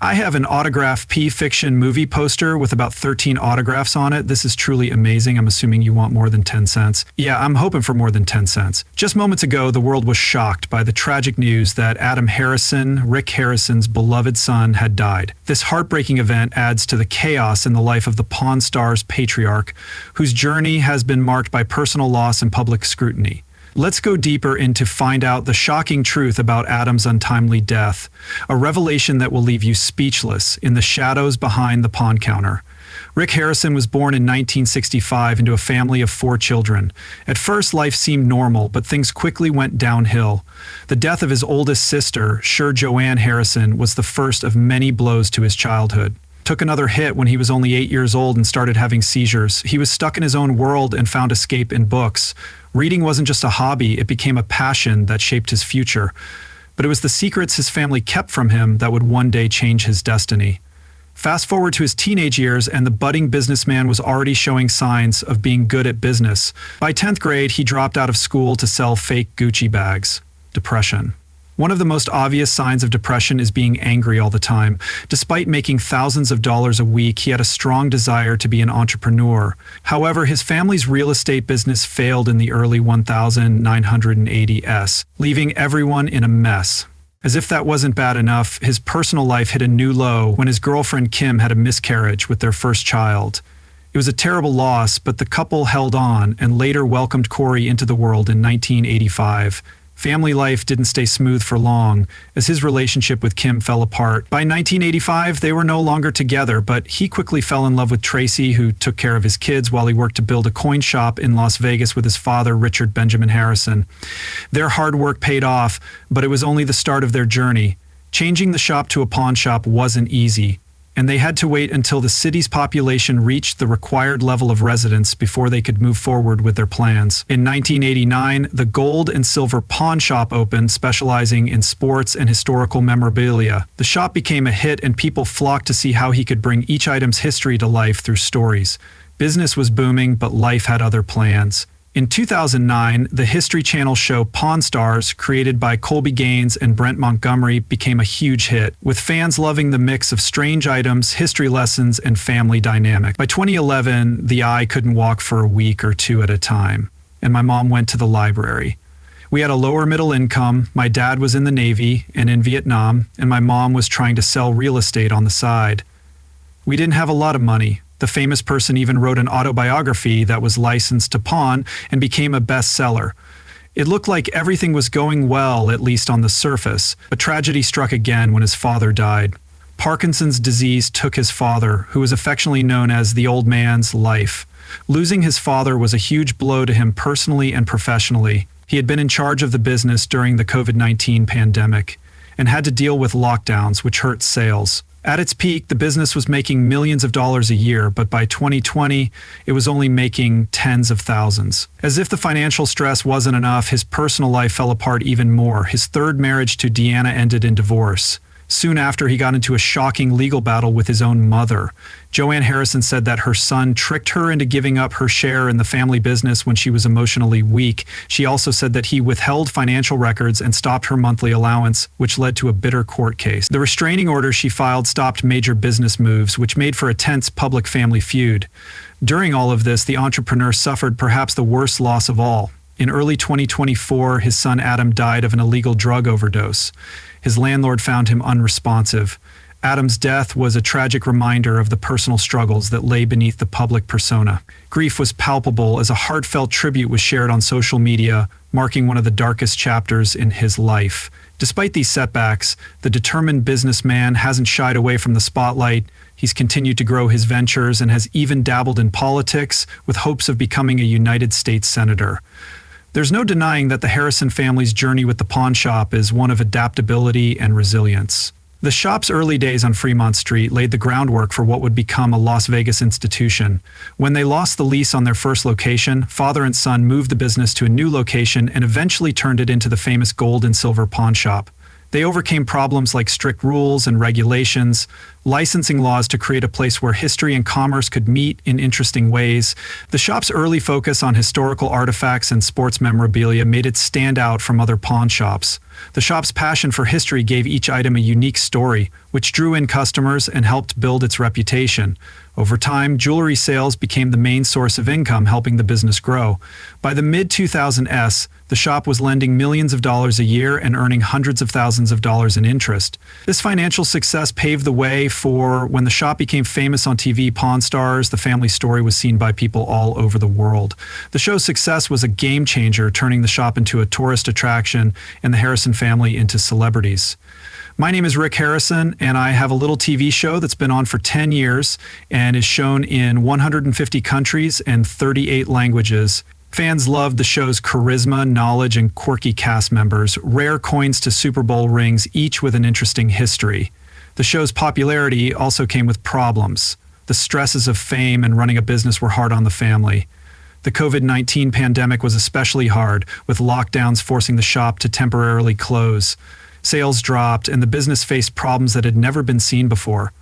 I have an autograph P-Fiction movie poster with about 13 autographs on it. This is truly amazing. I'm assuming you want more than 10 cents. Yeah, I'm hoping for more than 10 cents. Just moments ago, the world was shocked by the tragic news that Adam Harrison, Rick Harrison's beloved son, had died. This heartbreaking event adds to the chaos in the life of the Pawn Stars patriarch, whose journey has been marked by personal loss and public scrutiny. Let's go deeper in to find out the shocking truth about Adam's untimely death, a revelation that will leave you speechless in the shadows behind the pawn counter. Rick Harrison was born in 1965 into a family of 4 children. At first, life seemed normal, but things quickly went downhill. The death of his oldest sister, Joanne Harrison, was the first of many blows to his childhood. Took another hit when he was only 8 years old and started having seizures. He was stuck in his own world and found escape in books. Reading wasn't just a hobby, it became a passion that shaped his future. But it was the secrets his family kept from him that would one day change his destiny. Fast forward to his teenage years, and the budding businessman was already showing signs of being good at business. By 10th grade, he dropped out of school to sell fake Gucci bags. Depression. One of the most obvious signs of depression is being angry all the time. Despite making thousands of dollars a week, he had a strong desire to be an entrepreneur. However, his family's real estate business failed in the early 1980s, leaving everyone in a mess. As if that wasn't bad enough, his personal life hit a new low when his girlfriend Kim had a miscarriage with their first child. It was a terrible loss, but the couple held on and later welcomed Corey into the world in 1985. Family life didn't stay smooth for long, as his relationship with Kim fell apart. By 1985, they were no longer together, but he quickly fell in love with Tracy, who took care of his kids while he worked to build a coin shop in Las Vegas with his father, Richard Benjamin Harrison. Their hard work paid off, but it was only the start of their journey. Changing the shop to a pawn shop wasn't easy, and they had to wait until the city's population reached the required level of residents before they could move forward with their plans. In 1989, the Gold and Silver Pawn Shop opened, specializing in sports and historical memorabilia. The shop became a hit, and people flocked to see how he could bring each item's history to life through stories. Business was booming, but life had other plans. In 2009, the History Channel show Pawn Stars, created by Colby Gaines and Brent Montgomery, became a huge hit, with fans loving the mix of strange items, history lessons, and family dynamic. By 2011, the eye couldn't walk for a week or two at a time, and my mom went to the library. We had a lower middle income, my dad was in the Navy and in Vietnam, and my mom was trying to sell real estate on the side. We didn't have a lot of money. The famous person even wrote an autobiography that was licensed to pawn and became a bestseller. It looked like everything was going well, at least on the surface, but tragedy struck again when his father died. Parkinson's disease took his father, who was affectionately known as the old man's life. Losing his father was a huge blow to him personally and professionally. He had been in charge of the business during the COVID-19 pandemic and had to deal with lockdowns, which hurt sales. At its peak, the business was making millions of dollars a year, but by 2020, it was only making tens of thousands. As if the financial stress wasn't enough, his personal life fell apart even more. His third marriage to Deanna ended in divorce. Soon after, he got into a shocking legal battle with his own mother. Joanne Harrison said that her son tricked her into giving up her share in the family business when she was emotionally weak. She also said that he withheld financial records and stopped her monthly allowance, which led to a bitter court case. The restraining order she filed stopped major business moves, which made for a tense public-family feud. During all of this, the entrepreneur suffered perhaps the worst loss of all. In early 2024, his son Adam died of an illegal drug overdose. His landlord found him unresponsive. Adam's death was a tragic reminder of the personal struggles that lay beneath the public persona. Grief was palpable as a heartfelt tribute was shared on social media, marking one of the darkest chapters in his life. Despite these setbacks, the determined businessman hasn't shied away from the spotlight. He's continued to grow his ventures and has even dabbled in politics with hopes of becoming a United States Senator. There's no denying that the Harrison family's journey with the pawn shop is one of adaptability and resilience. The shop's early days on Fremont Street laid the groundwork for what would become a Las Vegas institution. When they lost the lease on their first location, father and son moved the business to a new location and eventually turned it into the famous Gold and Silver Pawn Shop. They overcame problems like strict rules and regulations, licensing laws to create a place where history and commerce could meet in interesting ways. The shop's early focus on historical artifacts and sports memorabilia made it stand out from other pawn shops. The shop's passion for history gave each item a unique story, which drew in customers and helped build its reputation. Over time, jewelry sales became the main source of income, helping the business grow. By the mid-2000s, the shop was lending millions of dollars a year and earning hundreds of thousands of dollars in interest. This financial success paved the way for when the shop became famous on TV. Pawn Stars, the family story, was seen by people all over the world. The show's success was a game changer, turning the shop into a tourist attraction and the Harrison family into celebrities. My name is Rick Harrison, and I have a little TV show that's been on for 10 years and is shown in 150 countries and 38 languages. Fans loved the show's charisma, knowledge, and quirky cast members, rare coins to Super Bowl rings, each with an interesting history. The show's popularity also came with problems. The stresses of fame and running a business were hard on the family. The COVID-19 pandemic was especially hard, with lockdowns forcing the shop to temporarily close. Sales dropped, and the business faced problems that had never been seen before.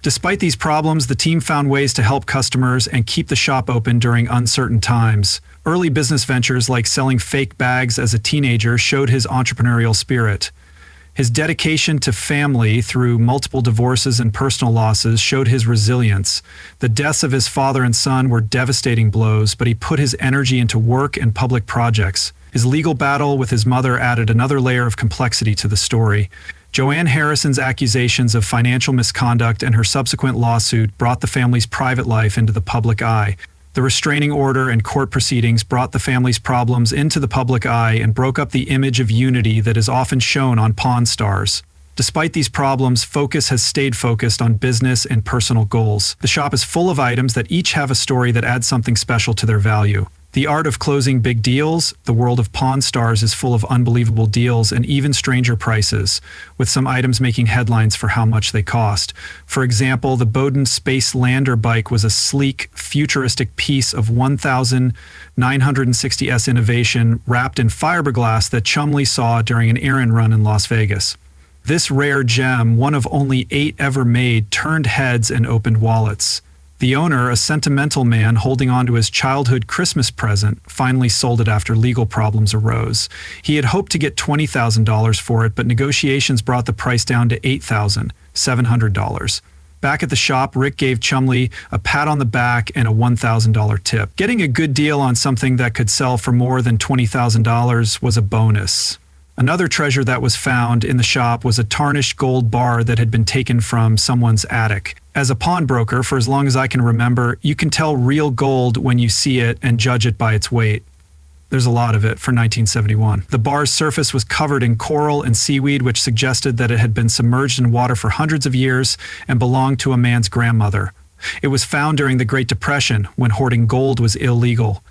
Despite these problems, the team found ways to help customers and keep the shop open during uncertain times. Early business ventures like selling fake bags as a teenager showed his entrepreneurial spirit. His dedication to family through multiple divorces and personal losses showed his resilience. The deaths of his father and son were devastating blows, but he put his energy into work and public projects. His legal battle with his mother added another layer of complexity to the story. Joanne Harrison's accusations of financial misconduct and her subsequent lawsuit brought the family's private life into the public eye. The restraining order and court proceedings brought the family's problems into the public eye and broke up the image of unity that is often shown on Pawn Stars. Despite these problems, focus has stayed focused on business and personal goals. The shop is full of items that each have a story that adds something special to their value. The art of closing big deals, the world of Pawn Stars is full of unbelievable deals and even stranger prices, with some items making headlines for how much they cost. For example, the Bowden Space Lander bike was a sleek, futuristic piece of 1960s innovation wrapped in fiberglass that Chumley saw during an errand run in Las Vegas. This rare gem, one of only 8 ever made, turned heads and opened wallets. The owner, a sentimental man holding on to his childhood Christmas present, finally sold it after legal problems arose. He had hoped to get $20,000 for it, but negotiations brought the price down to $8,700. Back at the shop, Rick gave Chumley a pat on the back and a $1,000 tip. Getting a good deal on something that could sell for more than $20,000 was a bonus. Another treasure that was found in the shop was a tarnished gold bar that had been taken from someone's attic. As a pawnbroker, for as long as I can remember, you can tell real gold when you see it and judge it by its weight. There's a lot of it for 1971. The bar's surface was covered in coral and seaweed, which suggested that it had been submerged in water for hundreds of years and belonged to a man's grandmother. It was found during the Great Depression, when hoarding gold was illegal.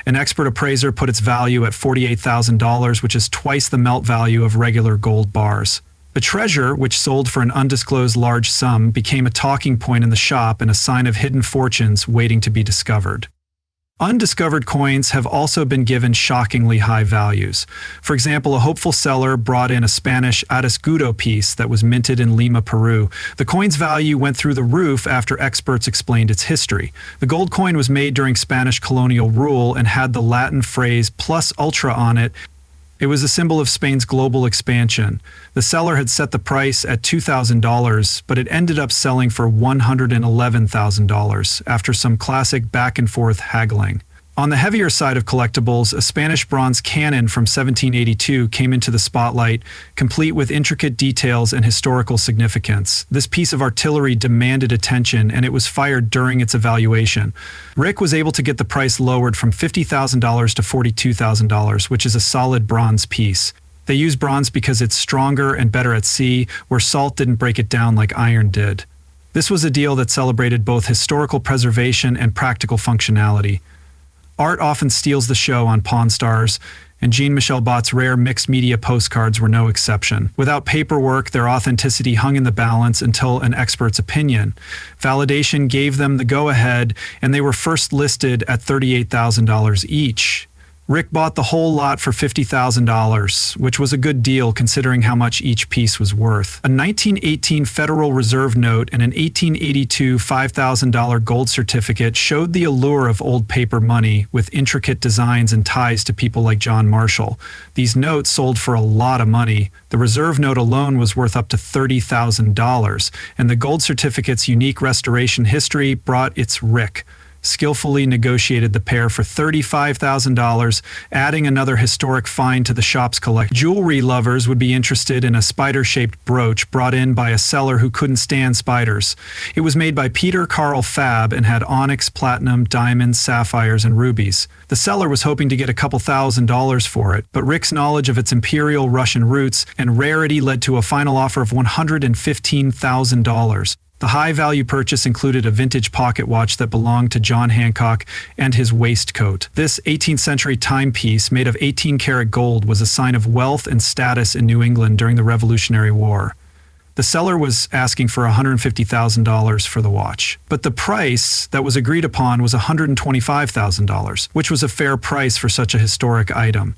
An expert appraiser put its value at $48,000, which is twice the melt value of regular gold bars. The treasure, which sold for an undisclosed large sum, became a talking point in the shop and a sign of hidden fortunes waiting to be discovered. Undiscovered coins have also been given shockingly high values. For example, a hopeful seller brought in a Spanish Atascudo piece that was minted in Lima, Peru. The coin's value went through the roof after experts explained its history. The gold coin was made during Spanish colonial rule and had the Latin phrase plus ultra on it. It was a symbol of Spain's global expansion. The seller had set the price at $2,000, but it ended up selling for $111,000 after some classic back-and-forth haggling. On the heavier side of collectibles, a Spanish bronze cannon from 1782 came into the spotlight, complete with intricate details and historical significance. This piece of artillery demanded attention, and it was fired during its evaluation. Rick was able to get the price lowered from $50,000 to $42,000, which is a solid bronze piece. They use bronze because it's stronger and better at sea, where salt didn't break it down like iron did. This was a deal that celebrated both historical preservation and practical functionality. Art often steals the show on Pawn Stars, and Jean-Michel Baut's rare mixed media postcards were no exception. Without paperwork, their authenticity hung in the balance until an expert's opinion. Validation gave them the go-ahead, and they were first listed at $38,000 each. Rick bought the whole lot for $50,000, which was a good deal considering how much each piece was worth. A 1918 Federal Reserve note and an 1882 $5,000 gold certificate showed the allure of old paper money with intricate designs and ties to people like John Marshall. These notes sold for a lot of money. The reserve note alone was worth up to $30,000, and the gold certificate's unique restoration history brought its Rick skillfully negotiated the pair for $35,000, adding another historic find to the shop's collection. Jewelry lovers would be interested in a spider-shaped brooch brought in by a seller who couldn't stand spiders. It was made by Peter Carl Fab and had onyx, platinum, diamonds, sapphires, and rubies. The seller was hoping to get a couple $1,000s for it, but Rick's knowledge of its imperial Russian roots and rarity led to a final offer of $115,000. The high-value purchase included a vintage pocket watch that belonged to John Hancock and his waistcoat. This 18th century timepiece made of 18-karat gold was a sign of wealth and status in New England during the Revolutionary War. The seller was asking for $150,000 for the watch, but the price that was agreed upon was $125,000, which was a fair price for such a historic item.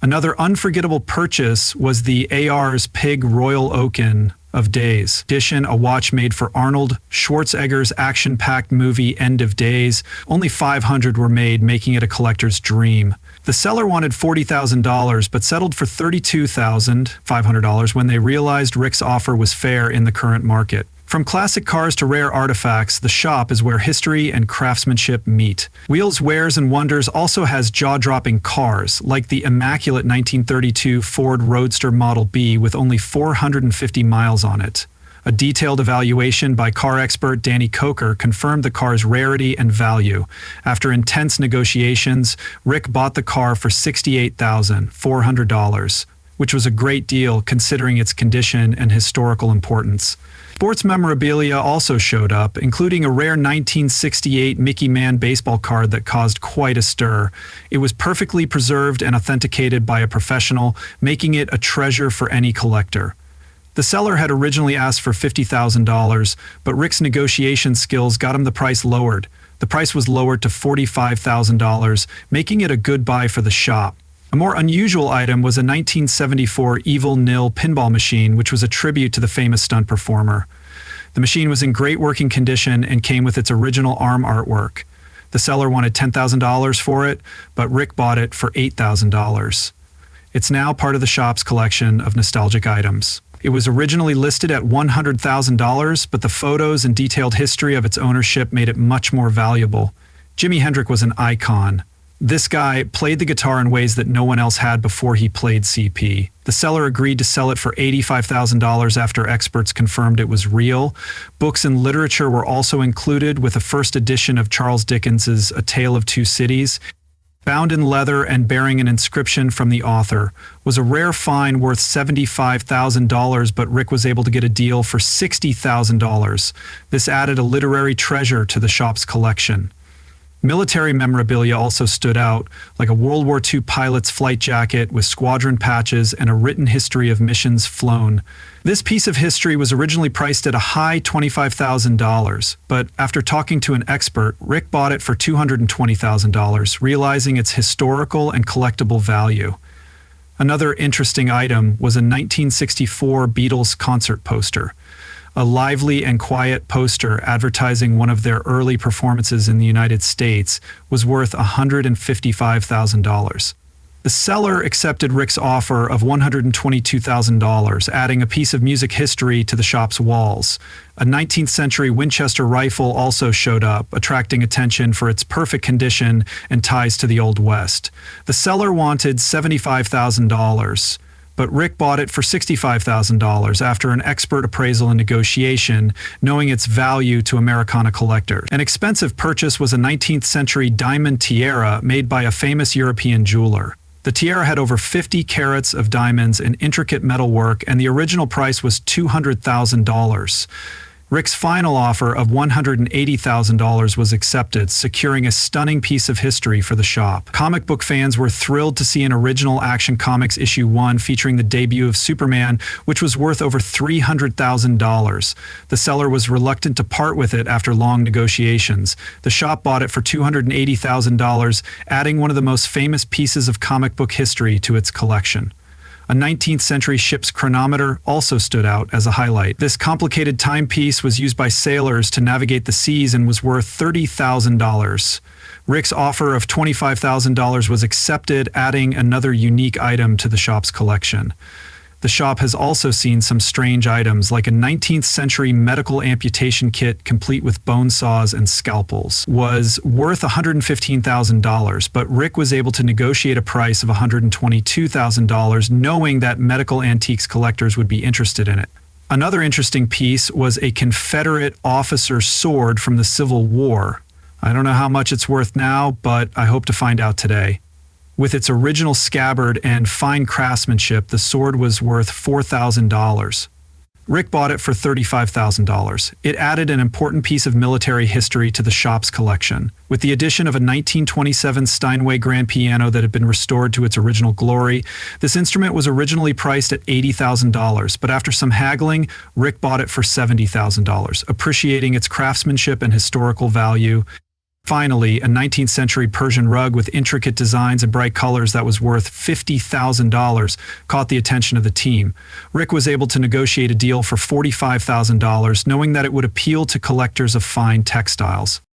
Another unforgettable purchase was the A.R.'s Pig Royal Oaken of Days edition, a watch made for Arnold Schwarzenegger's action-packed movie End of Days. Only 500 were made, making it a collector's dream. The seller wanted $40,000 but settled for $32,500 when they realized Rick's offer was fair in the current market. From classic cars to rare artifacts, the shop is where history and craftsmanship meet. Wheels, Wares, and Wonders also has jaw-dropping cars, like the immaculate 1932 Ford Roadster Model B with only 450 miles on it. A detailed evaluation by car expert Danny Coker confirmed the car's rarity and value. After intense negotiations, Rick bought the car for $68,400, which was a great deal considering its condition and historical importance. Sports memorabilia also showed up, including a rare 1968 Mickey Mann baseball card that caused quite a stir. It was perfectly preserved and authenticated by a professional, making it a treasure for any collector. The seller had originally asked for $50,000, but Rick's negotiation skills got him the price lowered. The price was lowered to $45,000, making it a good buy for the shop. A more unusual item was a 1974 Evil Nil pinball machine, which was a tribute to the famous stunt performer. The machine was in great working condition and came with its original arm artwork. The seller wanted $10,000 for it, but Rick bought it for $8,000. It's now part of the shop's collection of nostalgic items. It was originally listed at $100,000, but the photos and detailed history of its ownership made it much more valuable. Jimi Hendrix was an icon. This guy played the guitar in ways that no one else had before he played CP. The seller agreed to sell it for $85,000 after experts confirmed it was real. Books and literature were also included, with a first edition of Charles Dickens's A Tale of Two Cities. Bound in leather and bearing an inscription from the author, was a rare find worth $75,000, but Rick was able to get a deal for $60,000. This added a literary treasure to the shop's collection. Military memorabilia also stood out, like a World War II pilot's flight jacket with squadron patches and a written history of missions flown. This piece of history was originally priced at a high $25,000, but after talking to an expert, Rick bought it for $220,000, realizing its historical and collectible value. Another interesting item was a 1964 Beatles concert poster. A lively and quiet poster advertising one of their early performances in the United States was worth $155,000. The seller accepted Rick's offer of $122,000, adding a piece of music history to the shop's walls. A 19th century Winchester rifle also showed up, attracting attention for its perfect condition and ties to the Old West. The seller wanted $75,000. But Rick bought it for $65,000 after an expert appraisal and negotiation, knowing its value to Americana collectors. An expensive purchase was a 19th century diamond tiara made by a famous European jeweler. The tiara had over 50 carats of diamonds and intricate metalwork, and the original price was $200,000. Rick's final offer of $180,000 was accepted, securing a stunning piece of history for the shop. Comic book fans were thrilled to see an original Action Comics issue 1 featuring the debut of Superman, which was worth over $300,000. The seller was reluctant to part with it after long negotiations. The shop bought it for $280,000, adding one of the most famous pieces of comic book history to its collection. A 19th century ship's chronometer also stood out as a highlight. This complicated timepiece was used by sailors to navigate the seas and was worth $30,000. Rick's offer of $25,000 was accepted, adding another unique item to the shop's collection. The shop has also seen some strange items, like a 19th century medical amputation kit complete with bone saws and scalpels. Was worth $115,000, but Rick was able to negotiate a price of $122,000, knowing that medical antiques collectors would be interested in it. Another interesting piece was a Confederate officer's sword from the Civil War. I don't know how much it's worth now, but I hope to find out today. With its original scabbard and fine craftsmanship, the sword was worth $4,000. Rick bought it for $35,000. It added an important piece of military history to the shop's collection. With the addition of a 1927 Steinway grand piano that had been restored to its original glory, this instrument was originally priced at $80,000, but after some haggling, Rick bought it for $70,000, appreciating its craftsmanship and historical value. Finally, a 19th century Persian rug with intricate designs and bright colors that was worth $50,000 caught the attention of the team. Rick was able to negotiate a deal for $45,000, knowing that it would appeal to collectors of fine textiles.